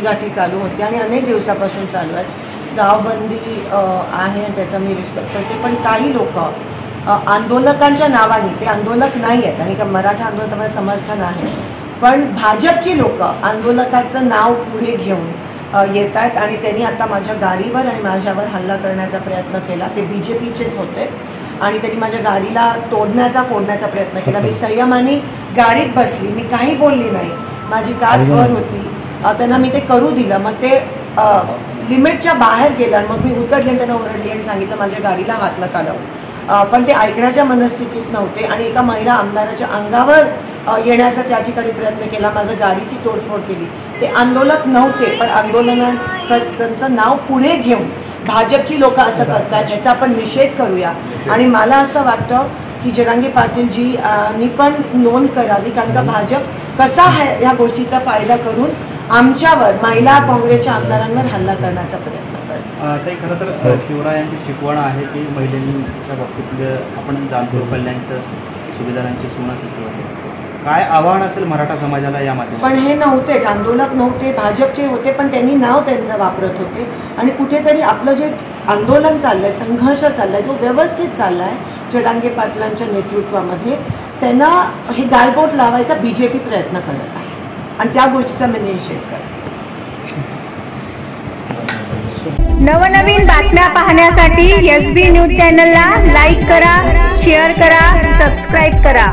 गाठी चालू होती आणि अनेक दिवसापासून चालू आहेत. गावबंदी आहे त्याचा मी रिस्पेक्ट करते, पण काही लोक आंदोलकांच्या नावाने, ते आंदोलक नाही आहेत आणि का मराठा आंदोलनाला समर्थन आहे, पण भाजपची लोक आंदोलकाचं नाव पुढे घेऊन येत आहेत आणि त्यांनी आता माझ्या गाडीवर आणि माझ्यावर हल्ला करण्याचा प्रयत्न केला. ते BJPचेच होते आणि त्यांनी माझ्या गाडीला फोडण्याचा प्रयत्न केला. मी संयमाने गाडीत बसली, मी काही बोलली नाही, माझी काच वर होती, त्यांना मी ते करू दिलं. मग ते लिमिटच्या बाहेर गेलं आणि मग मी उतरले आणि त्यांना ओरडली आणि सांगितलं माझ्या गाडीला हात नका लावू. पण ते ऐकण्याच्या मनस्थितीत नव्हते आणि एका महिला आमदाराच्या अंगावर येण्याचा त्या ठिकाणी प्रयत्न केला, माझ्या गाडीची तोडफोड केली. ते आंदोलक नव्हते, पण आंदोलनाचं नाव पुढे घेऊन भाजपची लोक असं करतात, याचा आपण निषेध करूया. आणि मला असं वाटतं की जरांगे पाटीलजींनी पण नोंद करावी, कारण का भाजप कसा ह्या गोष्टीचा फायदा करून आमच्यावर, महिला काँग्रेसच्या आमदारांवर हल्ला करण्याचा प्रयत्न करतो. ते खरं तर शिवरायांची शिकवण आहे की महिलांच्या बाबतीत आपण जाणतो कल्याणच्या सुविधांची सुनासिद्धी होते. काय आव्हान असेल मराठा समाजाला या माध्यमात? पण हे नव्हतेच, आंदोलक नव्हते, भाजपचे होते, पण त्यांनी नाव त्यांचं वापरत होते आणि कुठेतरी आपलं जे आंदोलन चाललंय, संघर्ष चाललाय, जो व्यवस्थित चाललाय जरांगे पाटलांच्या नेतृत्वामध्ये, त्यांना हे गालबोट लावायचा BJP प्रयत्न करत आहे आणि त्या गोष्टीचा मी निषेध करते. नवनवीन बातम्या पाहण्यासाठी SB न्यूज चॅनलला लाईक करा, शेअर करा, सबस्क्राईब करा.